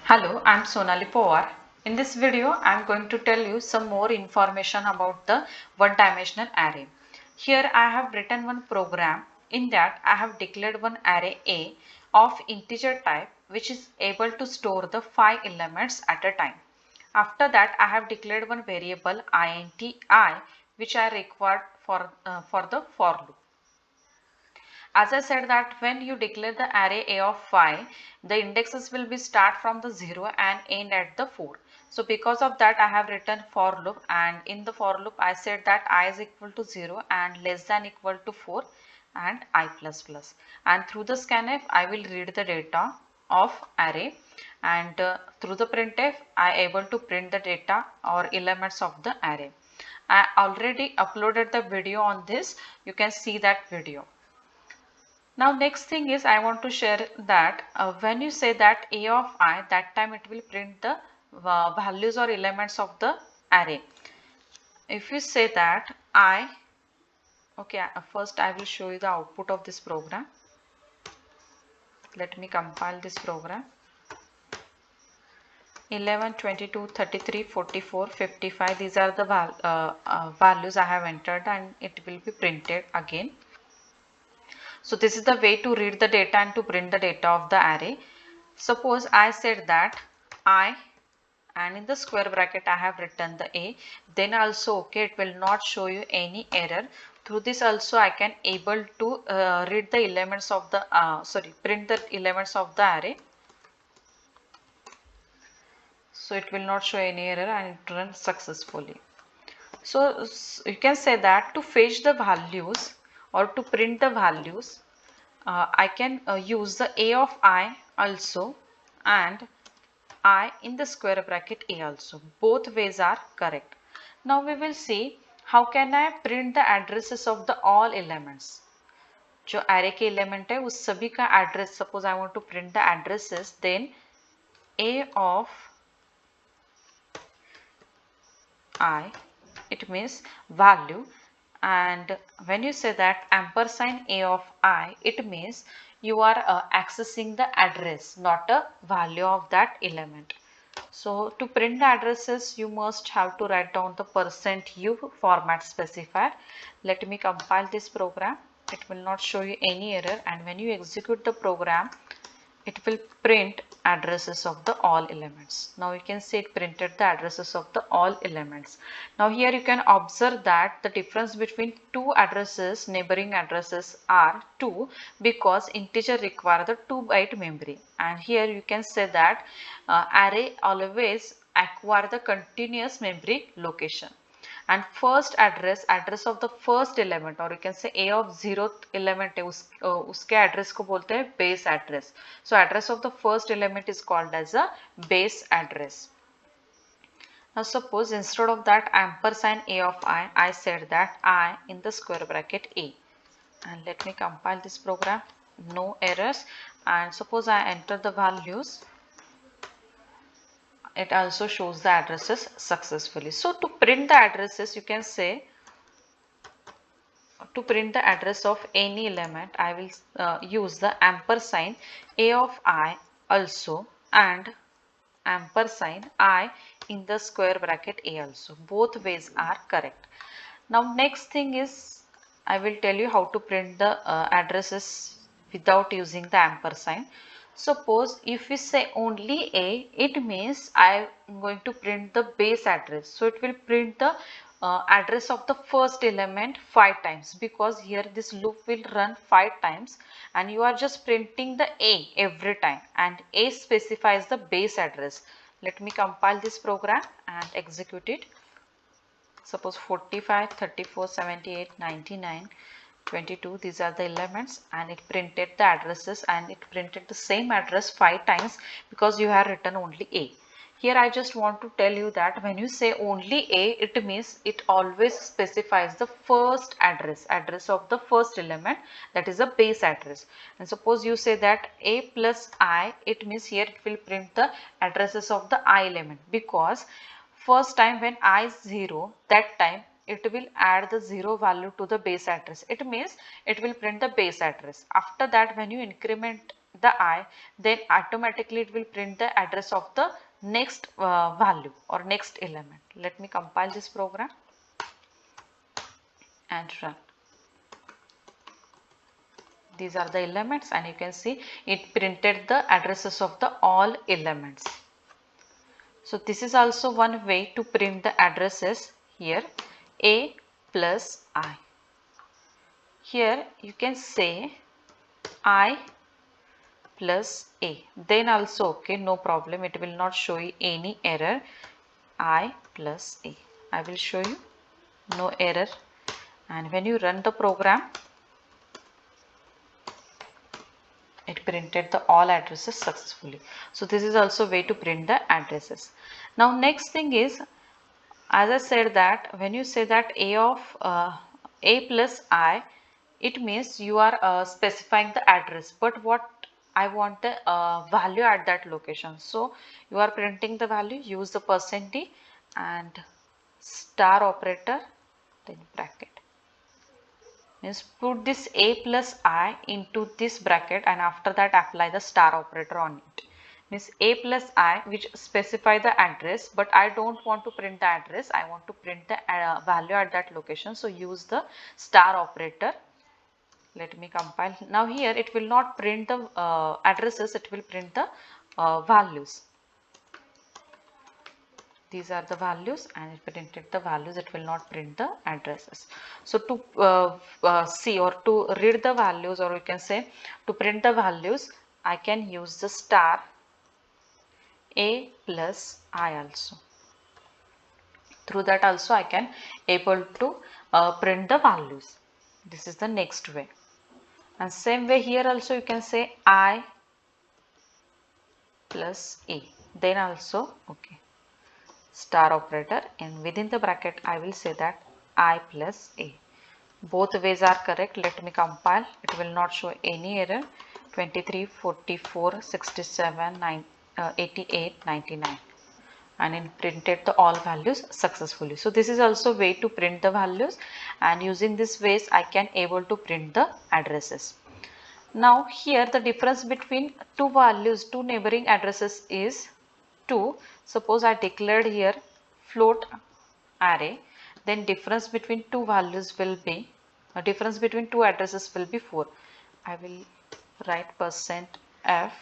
Hello, I'm Sonali Powar. In this video, I'm going to tell you some more information about the one-dimensional array. Here I have written one program. In that I have declared one array A of integer type which is able to store the 5 elements at a time. After that I have declared one variable int I which I required for the for loop. As I said that when you declare the array A of 5, the indexes will be start from the 0 and end at the 4. So because of that I have written for loop, and in the for loop I said that I is equal to 0 and less than equal to 4 and I plus plus. And through the scanf I will read the data of array, and through the printf I able to print the data or elements of the array. I already uploaded the video on this. You can see that video. Now next thing is I want to share that when you say that A of I, that time it will print the values or elements of the array. If you say that I, okay, first I will show you the output of this program. Let me compile this program. 11, 22, 33, 44, 55, these are the values I have entered, and it will be printed again. So this is the way to read the data and to print the data of the array. Suppose I said that I, and in the square bracket I have written the A, then also okay, it will not show you any error. Through this also I can able to read the elements of the print the elements of the array. So it will not show any error and it runs successfully. So you can say that to fetch the values or to print the values, I can use the A of I also and I in the square bracket A also. Both ways are correct. Now we will see how can I print the addresses of the all elements. जो array के element है उस सभी का address, suppose I want to print the addresses, then A of I, it means value, and when you say that ampersand A of I, it means you are accessing the address, not a value of that element. So to print the addresses, you must have to write down the %u format specifier. Let me compile this program. It will not show you any error, and when you execute the program, it will print addresses of the all elements. Now you can see it printed the addresses of the all elements. Now here you can observe that the difference between two addresses, neighboring addresses, are 2 because integer require the 2-byte memory, and here you can say that array always acquire the continuous memory location. And first address of the first element, or you can say A of 0th element है उसके address को बोलते हैं base address. So address of the first element is called as a base address. Now suppose instead of that ampersand A of I said that I in the square bracket A, and let me compile this program. No errors. And suppose I enter the values, it also shows the addresses successfully. So to print the addresses, you can say to print the address of any element, I will use the ampersand A of I also and ampersand I in the square bracket A also. Both ways are correct. Now next thing is I will tell you how to print the addresses without using the ampersand. Suppose if we say only A, it means I am going to print the base address. So it will print the address of the first element 5 times, because here this loop will run 5 times and you are just printing the A every time, and A specifies the base address. Let me compile this program and execute it. Suppose 45, 34, 78, 99, 22, these are the elements, and it printed the addresses, and it printed the same address 5 times because you have written only A. Here I just want to tell you that when you say only A, it means it always specifies the first address of the first element, that is a base address. And suppose you say that A plus I, it means here it will print the addresses of the I element, because first time when I is 0, that time it will add the 0 value to the base address. It means it will print the base address. After that, when you increment the I, then automatically it will print the address of the next value or next element. Let me compile this program and run. These are the elements, and you can see it printed the addresses of the all elements. So this is also one way to print the addresses here, A plus I. Here you can say I plus A, then also okay, no problem, it will not show you any error. I plus A, I will show you no error, and when you run the program, it printed the all addresses successfully. So this is also way to print the addresses. Now next thing is, as I said, that when you say that A plus I, it means you are specifying the address, but what I want the value at that location. So you are printing the value, use the %d and star operator, then bracket. Means put this A plus I into this bracket, and after that apply the star operator on it. Means A plus I, which specify the address, but I don't want to print the address, I want to print the value at that location. So use the star operator. Let me compile. Now here it will not print the addresses, it will print the values. These are the values, and it printed the values, it will not print the addresses. So to see or to read the values, or you can say to print the values, I can use the star A plus I also. Through that also I can able to print the values. This is the next way. And same way here also you can say I plus A, then also okay, star operator, and within the bracket I will say that I plus A. Both ways are correct. Let me compile. It will not show any error. 23, 44, 67, 88, 99, and it printed the all values successfully. So this is also way to print the values, and using this ways I can able to print the addresses. Now here the difference between two values, two neighboring addresses is 2. Suppose I declared here float array, then difference between two values will be, difference between two addresses will be 4. I will write %f,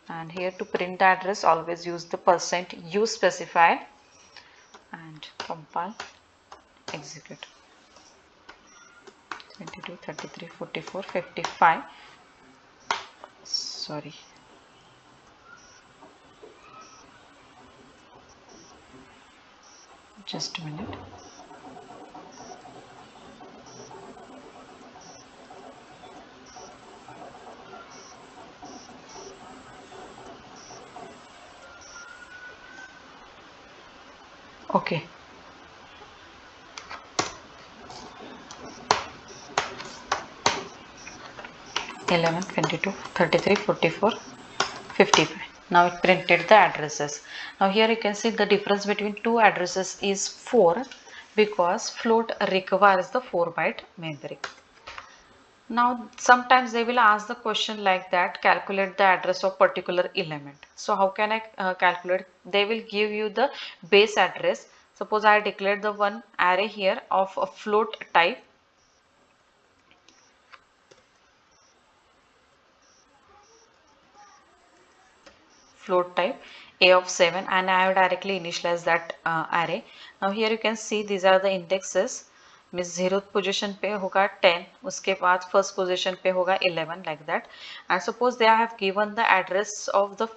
and here to print the address always use the %u specify, and compile, execute. 22, 33, 44, 55. Sorry. Just a minute. Okay. 11, 22, 33, 44, 55. Now it printed the addresses. Now here you can see the difference between two addresses is 4, because float requires the 4-byte memory. Now sometimes they will ask the question like that, calculate the address of particular element. So how can I calculate? They will give you the base address. Suppose I declared the one array here of a float type. Float type A of 7, and I have directly initialized that array. Now here you can see these are the indexes. Means 0th position पे होगा 10, उसके बाद first position पे होगा 11, like that. And suppose they have given the address of the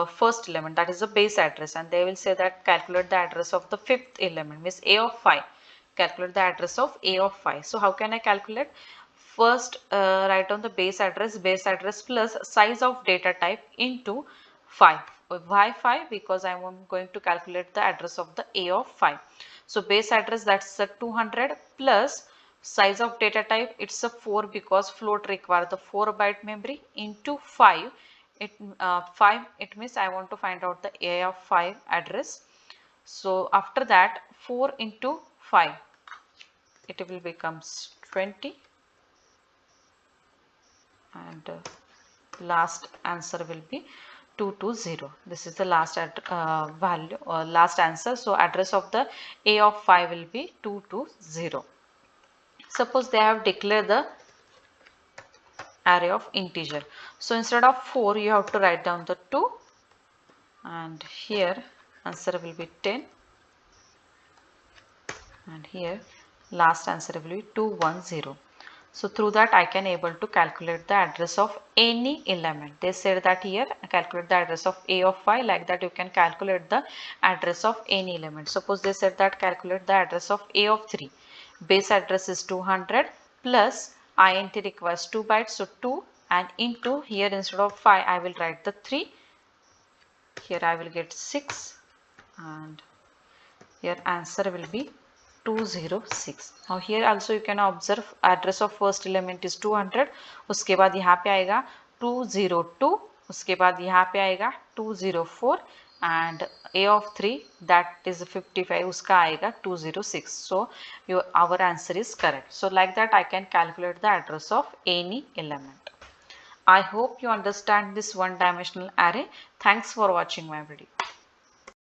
first element, that is the base address, and they will say that calculate the address of the 5th element, means A of 5. Calculate the address of A of 5. So how can I calculate? First write down the base address plus size of data type into 5. Why 5? Because I am going to calculate the address of the A of 5. So base address, that's a 200, plus size of data type, it's a 4, because float require the 4-byte memory, into 5. 5, it means I want to find out the A of 5 address. So after that 4 into 5, it will become 20, and last answer will be 220. This is the last value, last answer. So address of the A of 5 will be 220. Suppose they have declared the array of integer. So instead of 4, you have to write down the 2, and here answer will be 10, and here last answer will be 210. So through that I can able to calculate the address of any element. They said that here calculate the address of A of 5, like that you can calculate the address of any element. Suppose they said that calculate the address of A of 3. Base address is 200 plus int requires 2 bytes, so 2, and into here instead of 5 I will write the 3. Here I will get 6, and here answer will be 206. Now here also you can observe address of first element is 200, उसके बाद यहाँ पे आएगा 202, उसके बाद यहाँ पे आएगा 204, and A of 3 that is 55, उसका आएगा 206. So our answer is correct. So like that I can calculate the address of any element. I hope you understand this one dimensional array. Thanks for watching my video.